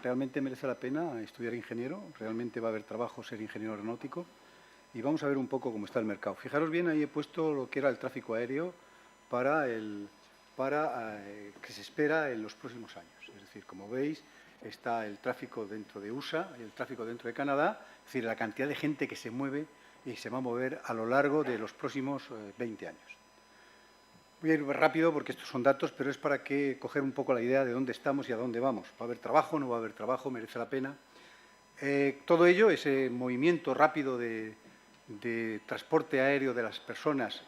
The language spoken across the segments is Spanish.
realmente merece la pena estudiar ingeniero, realmente va a haber trabajo ser ingeniero aeronáutico y vamos a ver un poco cómo está el mercado. Fijaros bien, ahí he puesto lo que era el tráfico aéreo para que se espera en los próximos años. Es decir, como veis, está el tráfico dentro de USA y el tráfico dentro de Canadá, es decir, la cantidad de gente que se mueve y se va a mover a lo largo de los próximos 20 años. Voy a ir rápido porque estos son datos, pero es para que coger un poco la idea de dónde estamos y a dónde vamos. ¿Va a haber trabajo? ¿No va a haber trabajo? ¿Merece la pena? Todo ello, ese movimiento rápido de transporte aéreo de las personas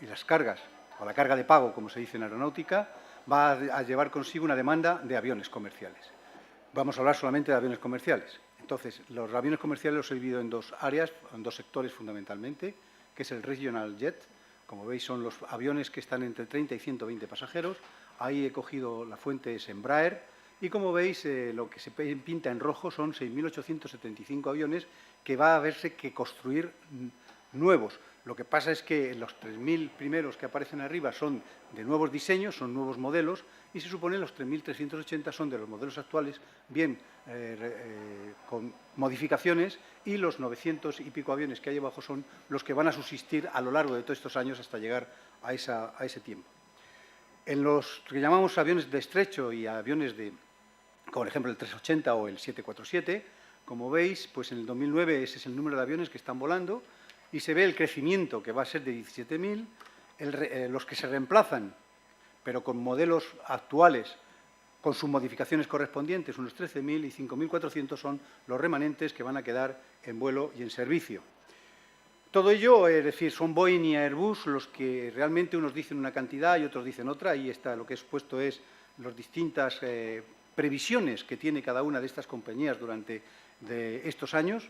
y las cargas, o la carga de pago, como se dice en aeronáutica, va a llevar consigo una demanda de aviones comerciales. Vamos a hablar solamente de aviones comerciales. Entonces, los aviones comerciales los he dividido en dos áreas, en dos sectores fundamentalmente, que es el Regional Jet. Como veis, son los aviones que están entre 30 y 120 pasajeros. Ahí he cogido la fuente es Embraer. Y como veis, lo que se pinta en rojo son 6.875 aviones que va a haberse que construir nuevos. Lo que pasa es que los 3.000 primeros que aparecen arriba son de nuevos diseños, son nuevos modelos, y se supone los 3.380 son de los modelos actuales, bien con modificaciones, y los 900 y pico aviones que hay abajo son los que van a subsistir a lo largo de todos estos años hasta llegar a ese tiempo. En los que llamamos aviones de estrecho y aviones como por ejemplo el 380 o el 747, como veis, pues en el 2009 ese es el número de aviones que están volando y se ve el crecimiento que va a ser de 17.000, los que se reemplazan, pero con modelos actuales, con sus modificaciones correspondientes, unos 13.000 y 5.400 son los remanentes que van a quedar en vuelo y en servicio. Todo ello, es decir, son Boeing y Airbus los que realmente unos dicen una cantidad y otros dicen otra. Ahí está, lo que he expuesto es las distintas previsiones que tiene cada una de estas compañías durante estos años,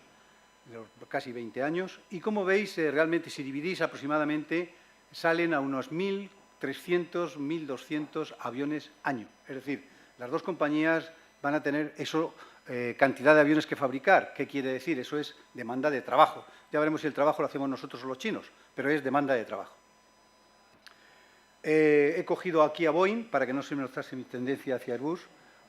casi 20 años. Y como veis, realmente si dividís aproximadamente, salen a unos 1.300, 1.200 aviones año. Es decir, las dos compañías van a tener eso, cantidad de aviones que fabricar. ¿Qué quiere decir? Eso es demanda de trabajo. Ya veremos si el trabajo lo hacemos nosotros o los chinos, pero es demanda de trabajo. He cogido aquí a Boeing, para que no se me notase mi tendencia hacia Airbus,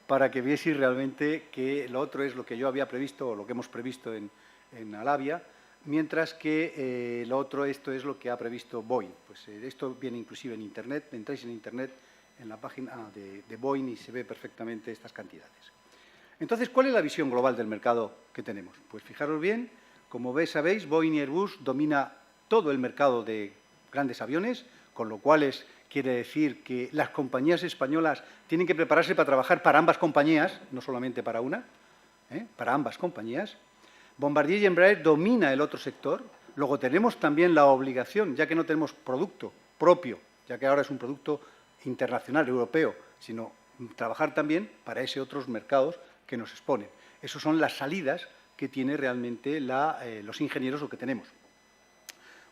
para que vieseis realmente que lo otro es lo que yo había previsto, o lo que hemos previsto en Alavia, mientras que lo otro, esto es lo que ha previsto Boeing. Pues esto viene inclusive en Internet, entráis en Internet, en la página de Boeing y se ve perfectamente estas cantidades. Entonces, ¿cuál es la visión global del mercado que tenemos? Pues fijaros bien, como sabéis, Boeing y Airbus domina todo el mercado de grandes aviones, con lo cual quiere decir que las compañías españolas tienen que prepararse para trabajar para ambas compañías, no solamente para una, para ambas compañías. Bombardier y Embraer domina el otro sector. Luego tenemos también la obligación, ya que no tenemos producto propio, ya que ahora es un producto internacional, europeo, sino trabajar también para esos otros mercados que nos exponen. Esas son las salidas que tiene realmente los ingenieros o que tenemos.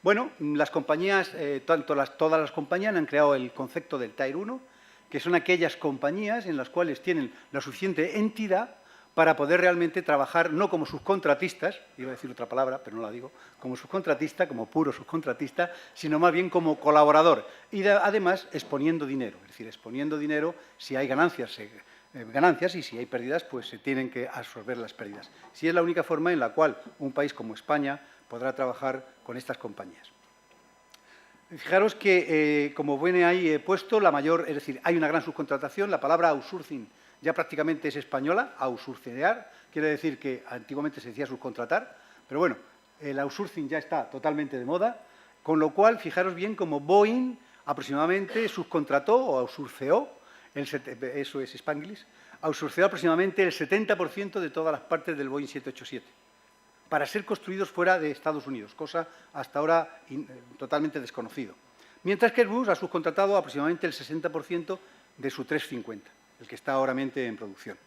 Bueno, las compañías, todas las compañías han creado el concepto del Tier 1, que son aquellas compañías en las cuales tienen la suficiente entidad para poder realmente trabajar no como subcontratistas, iba a decir otra palabra, pero no la digo, como subcontratista, como puro subcontratista, sino más bien como colaborador y además exponiendo dinero, es decir, exponiendo dinero si hay ganancias y si hay pérdidas, pues se tienen que absorber las pérdidas. Si es la única forma en la cual un país como España podrá trabajar con estas compañías. Fijaros que, como viene ahí puesto, es decir, hay una gran subcontratación, la palabra outsourcing ya prácticamente es española, outsourcear, quiere decir que antiguamente se decía subcontratar, pero bueno, el outsourcing ya está totalmente de moda, con lo cual, fijaros bien como Boeing aproximadamente subcontrató o outsourceó, eso es Spanglish, outsourceó aproximadamente el 70% de todas las partes del Boeing 787, para ser construidos fuera de Estados Unidos, cosa hasta ahora totalmente desconocido. Mientras que Airbus ha subcontratado aproximadamente el 60% de su 350, el que está ahora en producción.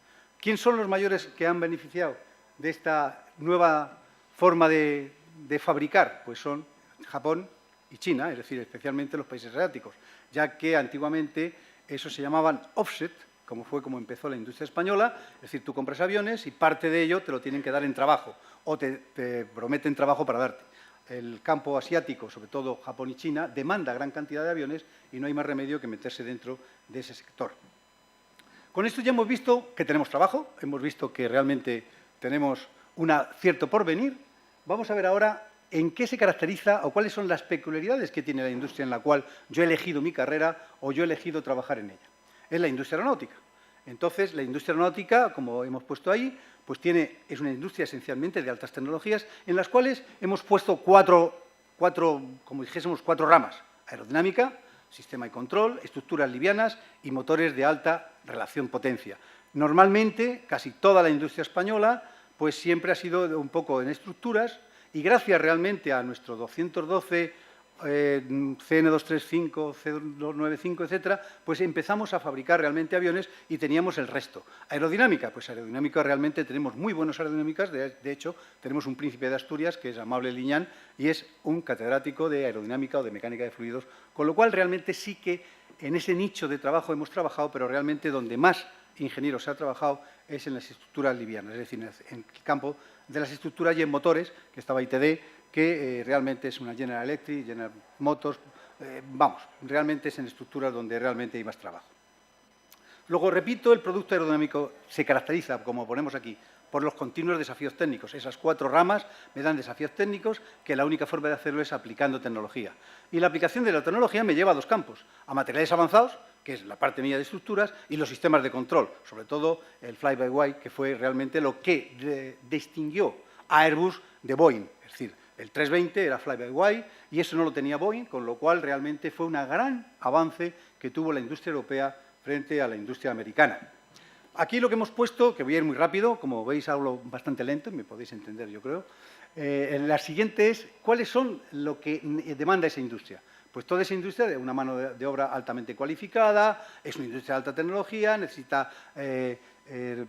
¿Quién son los mayores que han beneficiado de esta nueva forma de fabricar? Pues son Japón y China, es decir, especialmente los países asiáticos, ya que antiguamente eso se llamaban offset, como empezó la industria española, es decir, tú compras aviones y parte de ello te lo tienen que dar en trabajo o te prometen trabajo para darte. El campo asiático, sobre todo Japón y China, demanda gran cantidad de aviones y no hay más remedio que meterse dentro de ese sector. Con esto ya hemos visto que tenemos trabajo, hemos visto que realmente tenemos un cierto porvenir. Vamos a ver ahora en qué se caracteriza o cuáles son las peculiaridades que tiene la industria en la cual yo he elegido mi carrera o yo he elegido trabajar en ella. Es la industria aeronáutica. Entonces, la industria aeronáutica, como hemos puesto ahí, pues es una industria esencialmente de altas tecnologías en las cuales hemos puesto cuatro ramas: aerodinámica, sistema y control, estructuras livianas y motores de alta relación potencia. Normalmente, casi toda la industria española, pues siempre ha sido un poco en estructuras, y gracias realmente a nuestro 212, CN235, C295, etcétera, pues empezamos a fabricar realmente aviones y teníamos el resto. Aerodinámica, pues aerodinámica realmente tenemos muy buenas aerodinámicas, de hecho, tenemos un príncipe de Asturias, que es Amable Liñán, y es un catedrático de aerodinámica o de mecánica de fluidos, con lo cual realmente sí que en ese nicho de trabajo hemos trabajado, pero realmente donde más ingenieros se ha trabajado es en las estructuras livianas, es decir, en el campo de las estructuras y en motores, que estaba ITD, que realmente es una General Electric, General Motors, realmente es en estructuras donde realmente hay más trabajo. Luego, repito, el producto aerodinámico se caracteriza, como ponemos aquí, por los continuos desafíos técnicos. Esas 4 ramas me dan desafíos técnicos que la única forma de hacerlo es aplicando tecnología. Y la aplicación de la tecnología me lleva a 2 campos: a materiales avanzados, que es la parte mía de estructuras, y los sistemas de control, sobre todo el fly-by-wire, que fue realmente lo que distinguió a Airbus de Boeing. Es decir, el 320 era fly-by-wire y eso no lo tenía Boeing, con lo cual realmente fue un gran avance que tuvo la industria europea frente a la industria americana. Aquí lo que hemos puesto, que voy a ir muy rápido, como veis hablo bastante lento, me podéis entender yo creo. La siguiente es, ¿cuáles son lo que demanda esa industria? Pues toda esa industria de una mano de obra altamente cualificada, es una industria de alta tecnología, necesita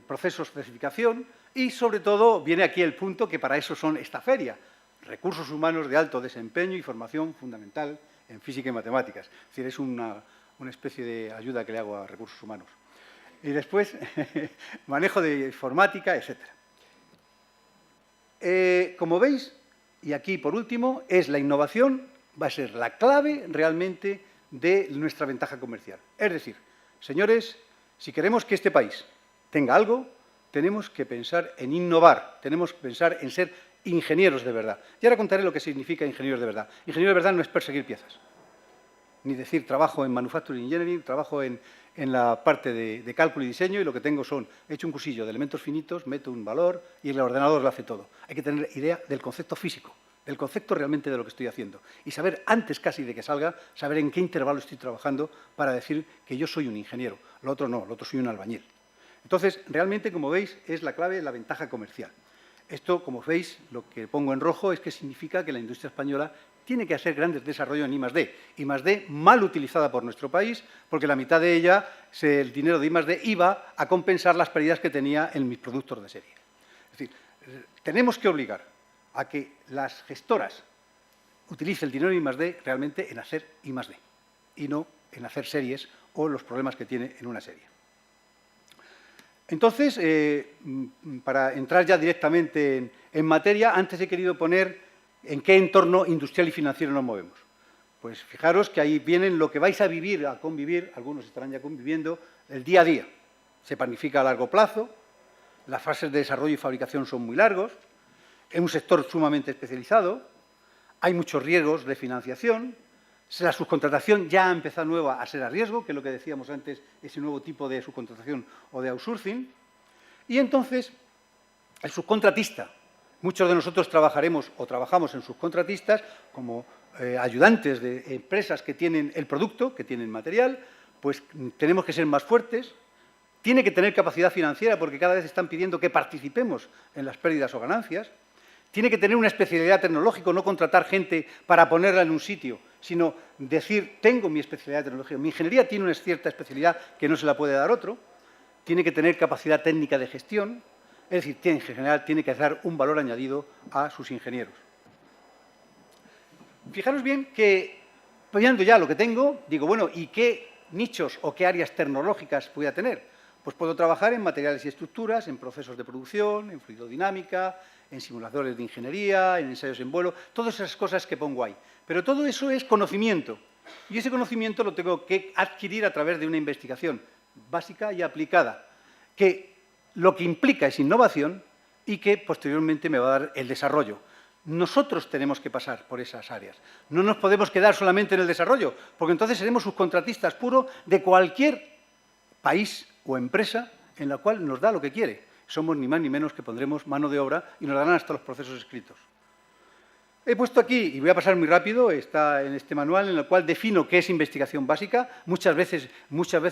procesos de especificación y, sobre todo, viene aquí el punto que para eso son esta feria: recursos humanos de alto desempeño y formación fundamental en física y matemáticas. Es decir, es una especie de ayuda que le hago a recursos humanos. Y después, manejo de informática, etcétera. Como veis, y aquí por último, es la innovación, va a ser la clave realmente de nuestra ventaja comercial. Es decir, señores, si queremos que este país tenga algo, tenemos que pensar en innovar, tenemos que pensar en ser ingenieros de verdad. Y ahora contaré lo que significa ingenieros de verdad. Ingeniero de verdad no es perseguir piezas, ni decir trabajo en Manufacturing Engineering, trabajo en la parte de cálculo y diseño, y lo que tengo he hecho un cursillo de elementos finitos, meto un valor y el ordenador lo hace todo. Hay que tener idea del concepto físico, del concepto realmente de lo que estoy haciendo, y saber, antes casi de que salga, saber en qué intervalo estoy trabajando para decir que yo soy un ingeniero. Lo otro no, lo otro soy un albañil. Entonces, realmente, como veis, es la clave, la ventaja comercial. Esto, como veis, lo que pongo en rojo es que significa que la industria española tiene que hacer grandes desarrollos en I+D. I+D mal utilizada por nuestro país, porque la mitad de ella, el dinero de I+D, iba a compensar las pérdidas que tenía en mis productos de serie. Es decir, tenemos que obligar a que las gestoras utilicen el dinero de I+D realmente en hacer I+D y no en hacer series o los problemas que tiene en una serie. Entonces, para entrar ya directamente en materia, antes he querido poner en qué entorno industrial y financiero nos movemos. Pues fijaros que ahí vienen lo que vais a vivir, a convivir, algunos estarán ya conviviendo, el día a día. Se planifica a largo plazo, las fases de desarrollo y fabricación son muy largos, es un sector sumamente especializado, hay muchos riesgos de financiación, la subcontratación ya ha empezado nueva a ser a riesgo, que es lo que decíamos antes, ese nuevo tipo de subcontratación o de outsourcing. Y entonces, el subcontratista, muchos de nosotros trabajaremos o trabajamos en subcontratistas como ayudantes de empresas que tienen el producto, que tienen material, pues tenemos que ser más fuertes, tiene que tener capacidad financiera porque cada vez están pidiendo que participemos en las pérdidas o ganancias, tiene que tener una especialidad tecnológica, no contratar gente para ponerla en un sitio, sino decir, tengo mi especialidad tecnológica, mi ingeniería tiene una cierta especialidad que no se la puede dar otro, tiene que tener capacidad técnica de gestión, es decir, en general tiene que dar un valor añadido a sus ingenieros. Fijaros bien que, viendo ya lo que tengo, digo, bueno, ¿y qué nichos o qué áreas tecnológicas voy a tener? Pues puedo trabajar en materiales y estructuras, en procesos de producción, en fluidodinámica, en simuladores de ingeniería, en ensayos en vuelo, todas esas cosas que pongo ahí. Pero todo eso es conocimiento, y ese conocimiento lo tengo que adquirir a través de una investigación básica y aplicada, que lo que implica es innovación y que posteriormente me va a dar el desarrollo. Nosotros tenemos que pasar por esas áreas. No nos podemos quedar solamente en el desarrollo, porque entonces seremos subcontratistas puros de cualquier país o empresa en la cual nos da lo que quiere. Somos ni más ni menos que pondremos mano de obra y nos darán hasta los procesos escritos. He puesto aquí, y voy a pasar muy rápido, está en este manual en el cual defino qué es investigación básica. Muchas veces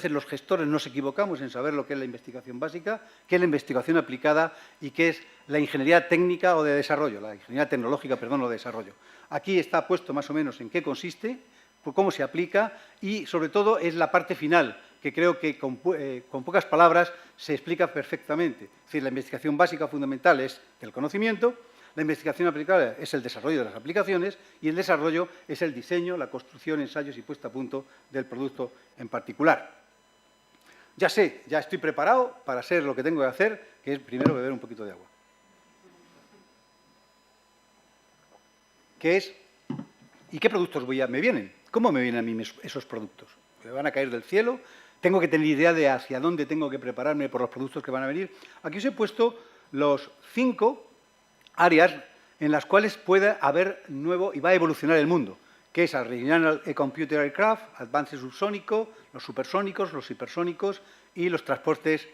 los gestores nos equivocamos en saber lo que es la investigación básica, qué es la investigación aplicada y qué es la ingeniería técnica o de desarrollo, la ingeniería tecnológica, perdón, o de desarrollo. Aquí está puesto más o menos en qué consiste, cómo se aplica y, sobre todo, es la parte final, que creo que con pocas palabras se explica perfectamente. Es decir, la investigación básica fundamental es el conocimiento. La investigación aplicada es el desarrollo de las aplicaciones y el desarrollo es el diseño, la construcción, ensayos y puesta a punto del producto en particular. Ya sé, ya estoy preparado para hacer lo que tengo que hacer, que es primero beber un poquito de agua. ¿Qué es? ¿Y qué productos me vienen? ¿Cómo me vienen a mí esos productos? ¿Me van a caer del cielo? ¿Tengo que tener idea de hacia dónde tengo que prepararme por los productos que van a venir? Aquí os he puesto los 5 áreas en las cuales puede haber nuevo y va a evolucionar el mundo, que es el Regional Computer Aircraft, Advanced Subsónico, los supersónicos, los hipersónicos y los transportes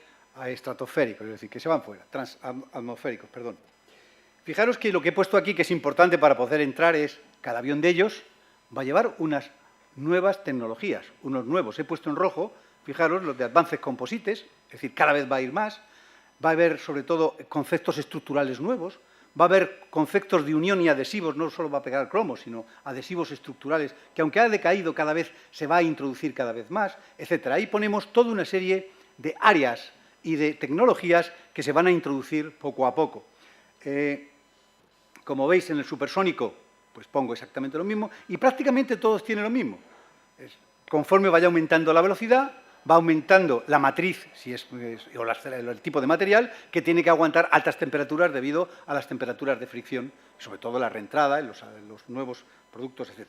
estratosféricos, es decir, que se van fuera, transatmosféricos, perdón. Fijaros que lo que he puesto aquí, que es importante para poder entrar, es cada avión de ellos va a llevar unas nuevas tecnologías, unos nuevos. He puesto en rojo, fijaros, los de Advanced Composites, es decir, cada vez va a ir más, va a haber, sobre todo, conceptos estructurales nuevos, va a haber conceptos de unión y adhesivos, no solo va a pegar cromos, sino adhesivos estructurales, que aunque ha decaído cada vez, se va a introducir cada vez más, etc. Ahí ponemos toda una serie de áreas y de tecnologías que se van a introducir poco a poco. Como veis, en el supersónico, pues pongo exactamente lo mismo, y prácticamente todos tienen lo mismo. Conforme vaya aumentando la velocidad, va aumentando la matriz o el tipo de material que tiene que aguantar altas temperaturas debido a las temperaturas de fricción, sobre todo la reentrada, en los nuevos productos, etc.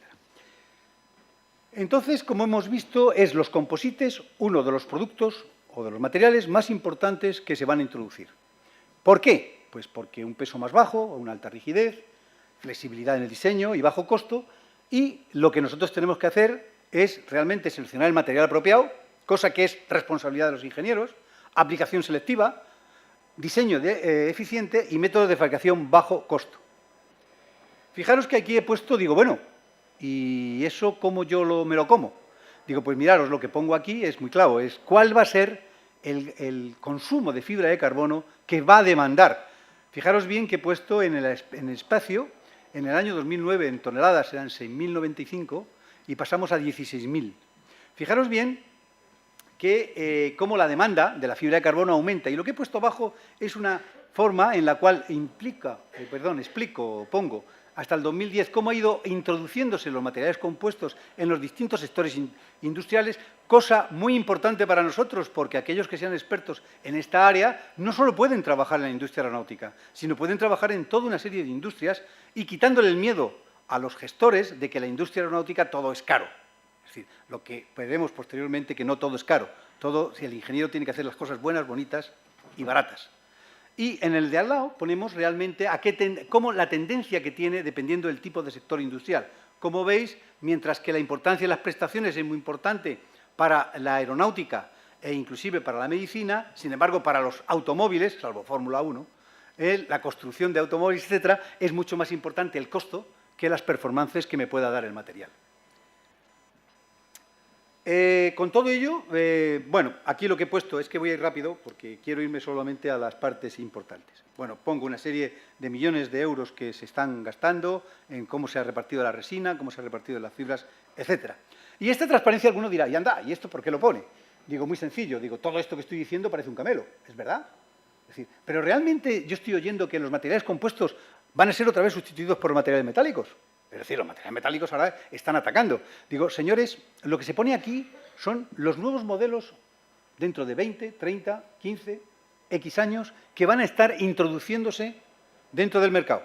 Entonces, como hemos visto, es los composites uno de los productos o de los materiales más importantes que se van a introducir. ¿Por qué? Pues porque un peso más bajo, o una alta rigidez, flexibilidad en el diseño y bajo costo, y lo que nosotros tenemos que hacer es realmente seleccionar el material apropiado, cosa que es responsabilidad de los ingenieros, aplicación selectiva, diseño eficiente y métodos de fabricación bajo costo. Fijaros que aquí he puesto, digo, bueno, ¿y eso cómo yo me lo como? Digo, pues miraros, lo que pongo aquí es muy claro, es cuál va a ser el consumo de fibra de carbono que va a demandar. Fijaros bien que he puesto en el espacio, en el año 2009 en toneladas eran 6.095 y pasamos a 16.000. Fijaros bien que cómo la demanda de la fibra de carbono aumenta. Y lo que he puesto abajo es una forma en la cual pongo hasta el 2010 cómo ha ido introduciéndose los materiales compuestos en los distintos sectores industriales, cosa muy importante para nosotros, porque aquellos que sean expertos en esta área no solo pueden trabajar en la industria aeronáutica, sino pueden trabajar en toda una serie de industrias y quitándole el miedo a los gestores de que la industria aeronáutica todo es caro. Es decir, lo que veremos posteriormente que no todo es caro. Si el ingeniero tiene que hacer las cosas buenas, bonitas y baratas. Y en el de al lado ponemos realmente cómo la tendencia que tiene dependiendo del tipo de sector industrial. Como veis, mientras que la importancia de las prestaciones es muy importante para la aeronáutica e inclusive para la medicina, sin embargo, para los automóviles, salvo Fórmula 1, la construcción de automóviles, etcétera, es mucho más importante el costo que las performances que me pueda dar el material. Con todo ello, bueno, aquí lo que he puesto es que voy a ir rápido porque quiero irme solamente a las partes importantes. Bueno, pongo una serie de millones de euros que se están gastando en cómo se ha repartido la resina, cómo se ha repartido las fibras, etcétera. Y esta transparencia alguno dirá, y anda, ¿y esto por qué lo pone? Digo, muy sencillo, digo, todo esto que estoy diciendo parece un camelo, ¿es verdad? Es decir, pero realmente yo estoy oyendo que los materiales compuestos van a ser otra vez sustituidos por materiales metálicos. Es decir, los materiales metálicos ahora están atacando. Digo, señores, lo que se pone aquí son los nuevos modelos dentro de 20, 30, 15, X años que van a estar introduciéndose dentro del mercado.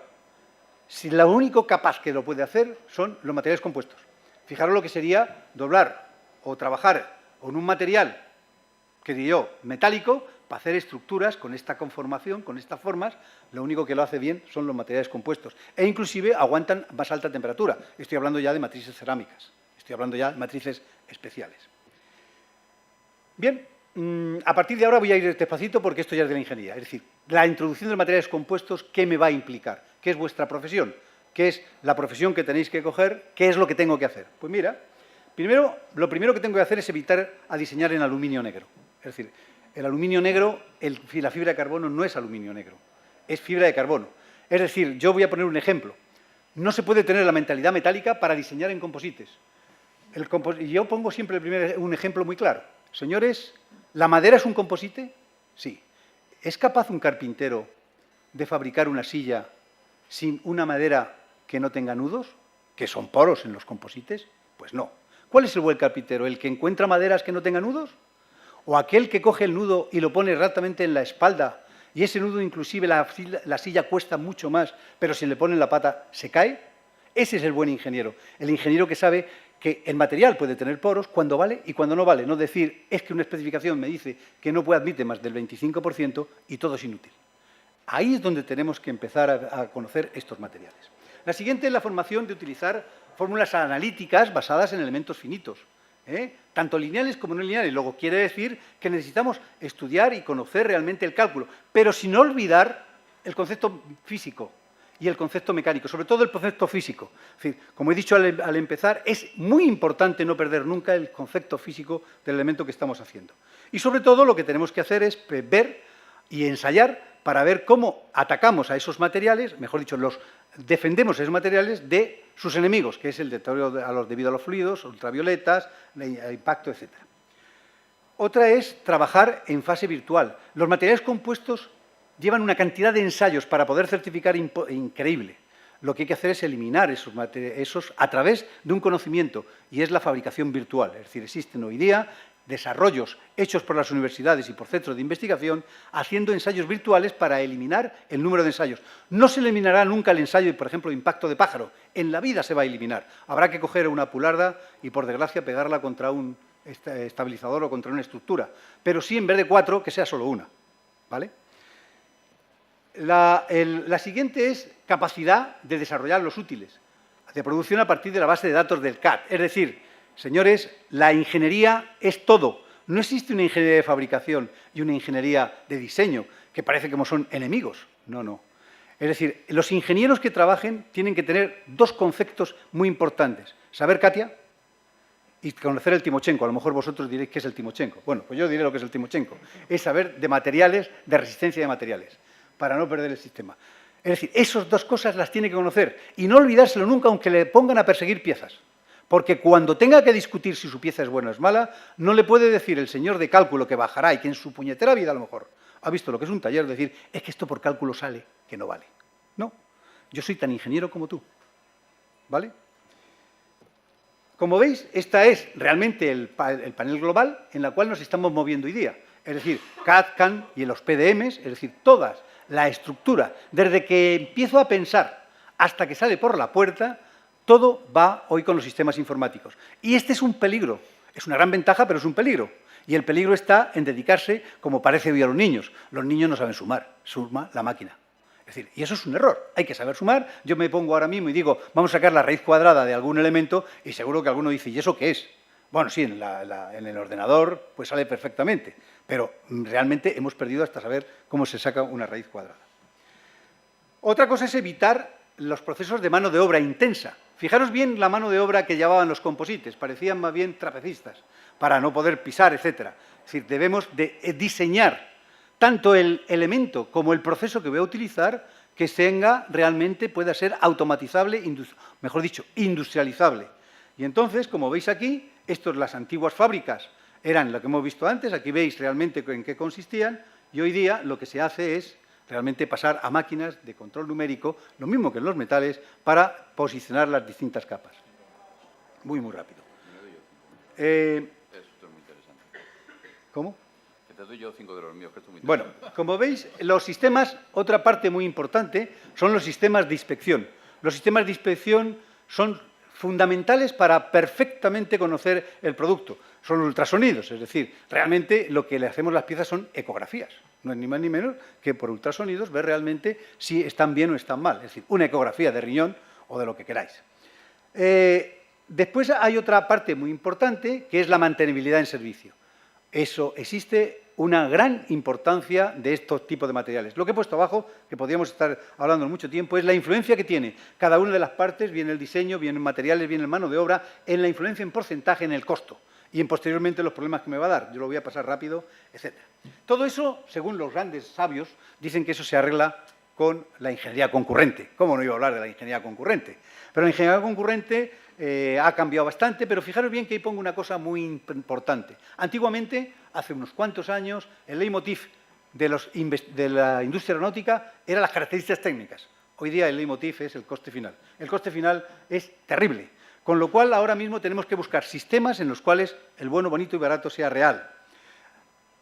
Si lo único capaz que lo puede hacer son los materiales compuestos. Fijaros lo que sería doblar o trabajar con un material quería yo, metálico, para hacer estructuras con esta conformación, con estas formas. Lo único que lo hace bien son los materiales compuestos. E inclusive aguantan más alta temperatura. Estoy hablando ya de matrices cerámicas. Estoy hablando ya de matrices especiales. Bien, a partir de ahora voy a ir despacito porque esto ya es de la ingeniería. Es decir, la introducción de materiales compuestos, ¿qué me va a implicar? ¿Qué es vuestra profesión? ¿Qué es la profesión que tenéis que coger? ¿Qué es lo que tengo que hacer? Pues mira, lo primero que tengo que hacer es evitar a diseñar en aluminio negro. Es decir, el aluminio negro, la fibra de carbono no es aluminio negro, es fibra de carbono. Es decir, yo voy a poner un ejemplo. No se puede tener la mentalidad metálica para diseñar en composites. Y yo pongo siempre un ejemplo muy claro. Señores, ¿la madera es un composite? Sí. ¿Es capaz un carpintero de fabricar una silla sin una madera que no tenga nudos, que son poros en los composites? Pues no. ¿Cuál es el buen carpintero? ¿El que encuentra maderas que no tengan nudos? ¿O aquel que coge el nudo y lo pone exactamente en la espalda y ese nudo inclusive la silla cuesta mucho más, pero si le pone en la pata se cae? Ese es el buen ingeniero. El ingeniero que sabe que el material puede tener poros cuando vale y cuando no vale. No decir, es que una especificación me dice que no puede admitir más del 25% y todo es inútil. Ahí es donde tenemos que empezar a conocer estos materiales. La siguiente es la formación de utilizar fórmulas analíticas basadas en elementos finitos, tanto lineales como no lineales. Luego quiere decir que necesitamos estudiar y conocer realmente el cálculo, pero sin olvidar el concepto físico y el concepto mecánico, sobre todo el concepto físico. Es decir, como he dicho al empezar, es muy importante no perder nunca el concepto físico del elemento que estamos haciendo. Y sobre todo lo que tenemos que hacer es ver y ensayar para ver cómo atacamos a esos materiales, mejor dicho, defendemos esos materiales de sus enemigos, que es el deterioro debido a los fluidos, ultravioletas, el impacto, etc. Otra es trabajar en fase virtual. Los materiales compuestos llevan una cantidad de ensayos para poder certificar increíble. Lo que hay que hacer es eliminar esos a través de un conocimiento, y es la fabricación virtual. Es decir, existen hoy día desarrollos hechos por las universidades y por centros de investigación haciendo ensayos virtuales para eliminar el número de ensayos. No se eliminará nunca el ensayo, por ejemplo, de impacto de pájaro. En la vida se va a eliminar. Habrá que coger una pularda y, por desgracia, pegarla contra un estabilizador o contra una estructura. Pero sí, en vez de 4, que sea solo una. ¿Vale? La siguiente es capacidad de desarrollar los útiles, de producción a partir de la base de datos del CAD. Es decir, señores, la ingeniería es todo. No existe una ingeniería de fabricación y una ingeniería de diseño, que parece como son enemigos. No, no. Es decir, los ingenieros que trabajen tienen que tener dos conceptos muy importantes. Saber CATIA y conocer el Timochenko. A lo mejor vosotros diréis qué es el Timochenko. Bueno, pues yo diré lo que es el Timochenko. Es saber de materiales, de resistencia de materiales, para no perder el sistema. Es decir, esas dos cosas las tiene que conocer y no olvidárselo nunca, aunque le pongan a perseguir piezas. Porque cuando tenga que discutir si su pieza es buena o es mala, no le puede decir el señor de cálculo que bajará y que en su puñetera vida a lo mejor ha visto lo que es un taller, decir, es que esto por cálculo sale, que no vale. No, yo soy tan ingeniero como tú. ¿Vale? Como veis, esta es realmente el panel global en el cual nos estamos moviendo hoy día. Es decir, CAD, CAM y en los PDMs, es decir, todas, la estructura, desde que empiezo a pensar hasta que sale por la puerta, todo va hoy con los sistemas informáticos. Y este es un peligro. Es una gran ventaja, pero es un peligro. Y el peligro está en dedicarse, como parece hoy a los niños. Los niños no saben sumar, suma la máquina. Es decir, y eso es un error. Hay que saber sumar. Yo me pongo ahora mismo y digo, vamos a sacar la raíz cuadrada de algún elemento y seguro que alguno dice, ¿y eso qué es? Bueno, sí, en el ordenador pues sale perfectamente, pero realmente hemos perdido hasta saber cómo se saca una raíz cuadrada. Otra cosa es evitar los procesos de mano de obra intensa. Fijaros bien la mano de obra que llevaban los composites, parecían más bien trapecistas, para no poder pisar, etc. Es decir, debemos de diseñar tanto el elemento como el proceso que voy a utilizar que realmente pueda ser automatizable, mejor dicho, industrializable. Y entonces, como veis aquí, las antiguas fábricas eran lo que hemos visto antes, aquí veis realmente en qué consistían, y hoy día lo que se hace es realmente pasar a máquinas de control numérico, lo mismo que en los metales, para posicionar las distintas capas. Muy, muy rápido. Esto es muy interesante. ¿Cómo? Que te doy yo 5 de los míos, que esto es muy Bueno, interesante. como veis, los sistemas, otra parte muy importante, son los sistemas de inspección. Los sistemas de inspección son fundamentales para perfectamente conocer el producto. Son los ultrasonidos, es decir, realmente lo que le hacemos las piezas son ecografías. No es ni más ni menos que por ultrasonidos ver realmente si están bien o están mal. Es decir, una ecografía de riñón o de lo que queráis. Después hay otra parte muy importante, que es la mantenibilidad en servicio. Eso existe una gran importancia de estos tipos de materiales. Lo que he puesto abajo, que podríamos estar hablando mucho tiempo, es la influencia que tiene cada una de las partes, bien el diseño, bien en materiales, bien en mano de obra, en la influencia en porcentaje en el costo y en posteriormente los problemas que me va a dar. Yo lo voy a pasar rápido, etc. Todo eso, según los grandes sabios, dicen que eso se arregla con la ingeniería concurrente. ¿Cómo no iba a hablar de la ingeniería concurrente? Pero la ingeniería concurrente ha cambiado bastante, pero fijaros bien que ahí pongo una cosa muy importante. Antiguamente, hace unos cuantos años, el leitmotiv de la industria aeronáutica eran las características técnicas. Hoy día el leitmotiv es el coste final. El coste final es terrible, con lo cual ahora mismo tenemos que buscar sistemas en los cuales el bueno, bonito y barato sea real.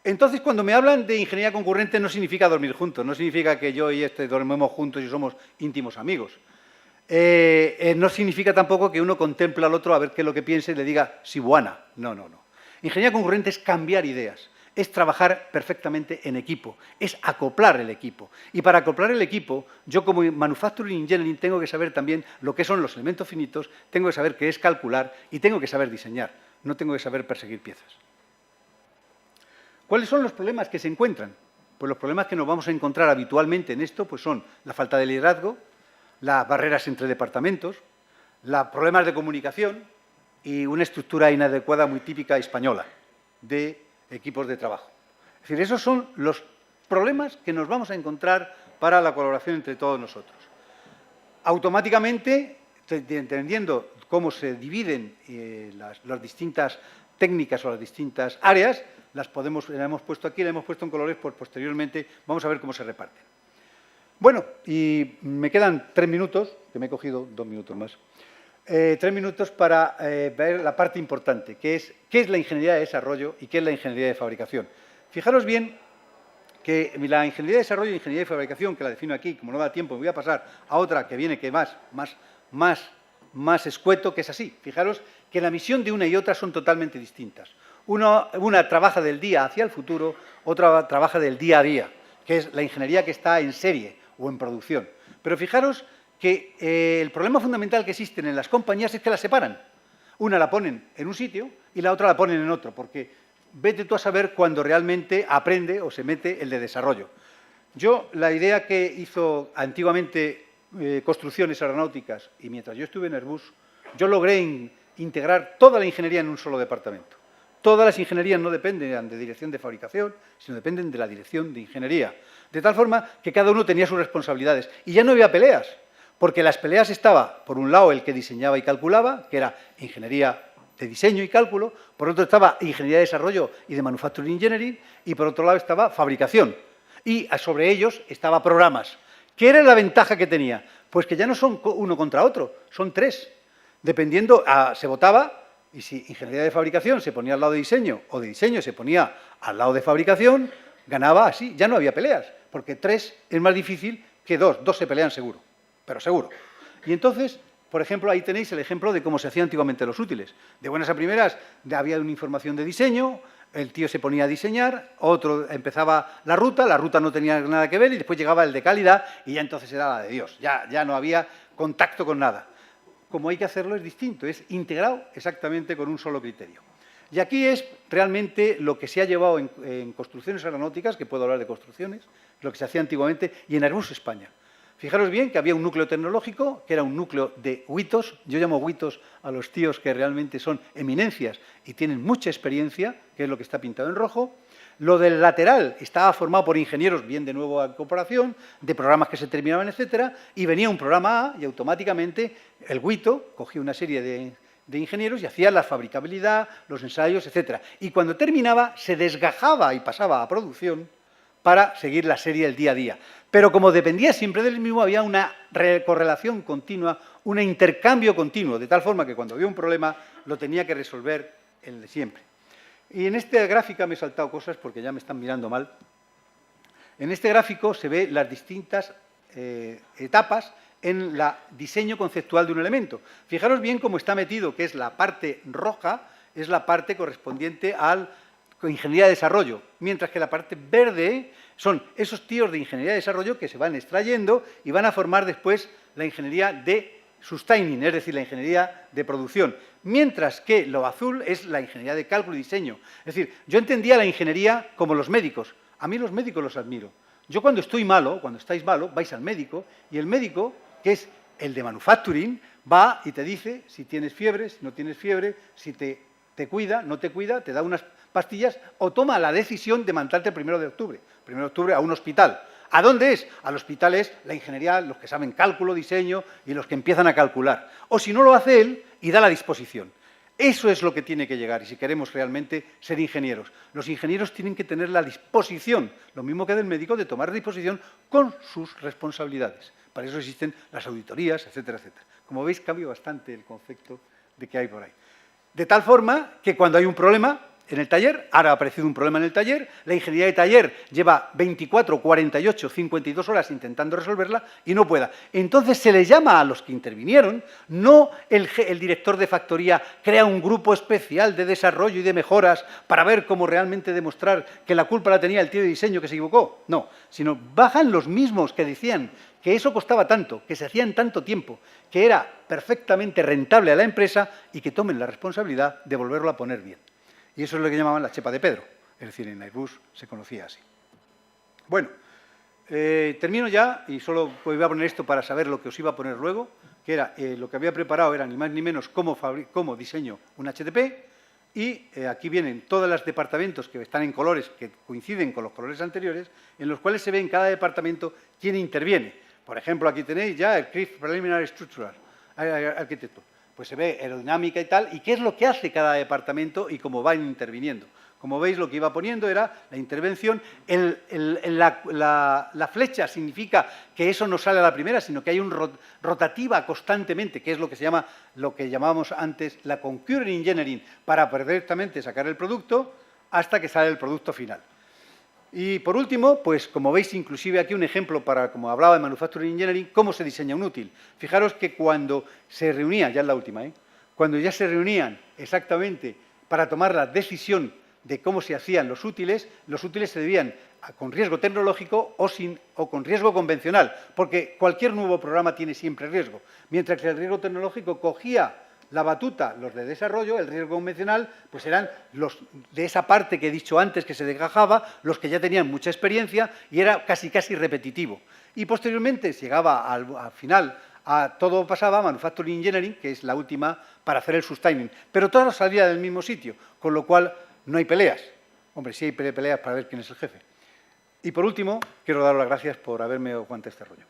Entonces, cuando me hablan de ingeniería concurrente, no significa dormir juntos, no significa que yo y dormimos juntos y somos íntimos amigos. No significa tampoco que uno contemple al otro a ver qué es lo que piensa y le diga si buena. No, no, no. Ingeniería concurrente es cambiar ideas, es trabajar perfectamente en equipo, es acoplar el equipo. Y para acoplar el equipo, yo como Manufacturing Engineering tengo que saber también lo que son los elementos finitos, tengo que saber qué es calcular y tengo que saber diseñar, no tengo que saber perseguir piezas. ¿Cuáles son los problemas que se encuentran? Pues los problemas que nos vamos a encontrar habitualmente en esto pues son la falta de liderazgo, las barreras entre departamentos, los problemas de comunicación y una estructura inadecuada muy típica española de equipos de trabajo. Es decir, esos son los problemas que nos vamos a encontrar para la colaboración entre todos nosotros. Automáticamente, entendiendo cómo se dividen las distintas técnicas o las distintas áreas, las hemos puesto aquí, las hemos puesto en colores, pues posteriormente vamos a ver cómo se reparten. Bueno, y me quedan 3 minutos, que me he cogido 2 minutos más, 3 minutos para ver la parte importante, que es qué es la ingeniería de desarrollo y qué es la ingeniería de fabricación. Fijaros bien que la ingeniería de desarrollo y ingeniería de fabricación, que la defino aquí, como no da tiempo, me voy a pasar a otra que viene que más escueto, que es así. Fijaros que la misión de una y otra son totalmente distintas. Una trabaja del día hacia el futuro, otra trabaja del día a día, que es la ingeniería que está en serie o en producción. Pero fijaros que el problema fundamental que existen en las compañías es que las separan. Una la ponen en un sitio y la otra la ponen en otro, porque vete tú a saber cuándo realmente aprende o se mete el de desarrollo. Yo, la idea que hizo antiguamente Construcciones Aeronáuticas, y mientras yo estuve en Airbus, yo logré integrar toda la ingeniería en un solo departamento. Todas las ingenierías no dependen de dirección de fabricación, sino dependen de la dirección de ingeniería. De tal forma que cada uno tenía sus responsabilidades. Y ya no había peleas, porque las peleas estaba, por un lado, el que diseñaba y calculaba, que era ingeniería de diseño y cálculo, por otro estaba ingeniería de desarrollo y de manufacturing engineering, y por otro lado estaba fabricación. Y sobre ellos estaba programas. ¿Qué era la ventaja que tenía? Pues que ya no son uno contra otro, son 3. Dependiendo, se votaba. Y si ingeniería de fabricación se ponía al lado de diseño o de diseño se ponía al lado de fabricación, ganaba así. Ya no había peleas, porque 3 es más difícil que 2. 2 se pelean seguro, pero seguro. Y entonces, por ejemplo, ahí tenéis el ejemplo de cómo se hacían antiguamente los útiles. De buenas a primeras había una información de diseño, el tío se ponía a diseñar, otro empezaba la ruta no tenía nada que ver y después llegaba el de calidad y ya entonces era la de Dios. Ya no había contacto con nada. Como hay que hacerlo es distinto, es integrado exactamente con un solo criterio. Y aquí es realmente lo que se ha llevado en construcciones aeronáuticas, que puedo hablar de construcciones, lo que se hacía antiguamente, y en Airbus España. Fijaros bien que había un núcleo tecnológico, que era un núcleo de huitos. Yo llamo huitos a los tíos que realmente son eminencias y tienen mucha experiencia, que es lo que está pintado en rojo. Lo del lateral estaba formado por ingenieros, bien de nuevo a comparación, de programas que se terminaban, etcétera, y venía un programa A y automáticamente el huito cogía una serie de ingenieros y hacía la fabricabilidad, los ensayos, etcétera. Y cuando terminaba, se desgajaba y pasaba a producción para seguir la serie el día a día. Pero como dependía siempre del mismo, había una correlación continua, un intercambio continuo, de tal forma que cuando había un problema lo tenía que resolver el de siempre. Y en esta gráfica me he saltado cosas porque ya me están mirando mal. En este gráfico se ve las distintas etapas en el diseño conceptual de un elemento. Fijaros bien cómo está metido, que es la parte roja, es la parte correspondiente a la ingeniería de desarrollo, mientras que la parte verde son esos tíos de ingeniería de desarrollo que se van extrayendo y van a formar después la ingeniería de sustaining, es decir, la ingeniería de producción, mientras que lo azul es la ingeniería de cálculo y diseño. Es decir, yo entendía la ingeniería como los médicos. A mí los médicos los admiro. Yo cuando estoy malo, cuando estáis malo, vais al médico y el médico, que es el de manufacturing, va y te dice si tienes fiebre, si no tienes fiebre, si te cuida, no te cuida, te da unas pastillas o toma la decisión de mandarte el 1 de octubre. 1 de octubre a un hospital. ¿A dónde es? Al hospital es la ingeniería, los que saben cálculo, diseño y los que empiezan a calcular. O si no lo hace él y da la disposición. Eso es lo que tiene que llegar y si queremos realmente ser ingenieros. Los ingenieros tienen que tener la disposición, lo mismo que del médico, de tomar disposición con sus responsabilidades. Para eso existen las auditorías, etcétera, etcétera. Como veis, cambia bastante el concepto de que hay por ahí. De tal forma que cuando hay un problema en el taller, ahora ha aparecido un problema en el taller, la ingeniería de taller lleva 24, 48, 52 horas intentando resolverla y no pueda. Entonces se les llama a los que intervinieron, no el director de factoría crea un grupo especial de desarrollo y de mejoras para ver cómo realmente demostrar que la culpa la tenía el tío de diseño que se equivocó. No, sino bajan los mismos que decían que eso costaba tanto, que se hacía en tanto tiempo, que era perfectamente rentable a la empresa y que tomen la responsabilidad de volverlo a poner bien. Y eso es lo que llamaban la chepa de Pedro, es decir, en Airbus se conocía así. Bueno, termino ya y solo voy a poner esto para saber lo que os iba a poner luego, que era lo que había preparado era ni más ni menos cómo diseño un HTP y aquí vienen todos los departamentos que están en colores que coinciden con los colores anteriores, en los cuales se ve en cada departamento quién interviene. Por ejemplo, aquí tenéis ya el CRIF Preliminary Structural Architecture. Pues se ve aerodinámica y tal, y qué es lo que hace cada departamento y cómo van interviniendo. Como veis, lo que iba poniendo era la intervención. La flecha significa que eso no sale a la primera, sino que hay una rotativa constantemente, que es lo que se llama, lo que llamábamos antes la concurrent engineering, para perfectamente sacar el producto hasta que sale el producto final. Y por último, pues como veis, inclusive aquí un ejemplo para, como hablaba de Manufacturing Engineering, cómo se diseña un útil. Fijaros que cuando se reunían, ya es la última, cuando ya se reunían exactamente para tomar la decisión de cómo se hacían los útiles se debían con riesgo tecnológico o con riesgo convencional, porque cualquier nuevo programa tiene siempre riesgo, mientras que el riesgo tecnológico cogía la batuta, los de desarrollo, el riesgo convencional, pues eran los de esa parte que he dicho antes que se desgajaba, los que ya tenían mucha experiencia y era casi repetitivo. Y posteriormente llegaba al final, todo pasaba a Manufacturing Engineering, que es la última para hacer el sustaining. Pero todo salía del mismo sitio, con lo cual no hay peleas. Hombre, sí hay peleas para ver quién es el jefe. Y por último, quiero daros las gracias por haberme aguantado este rollo.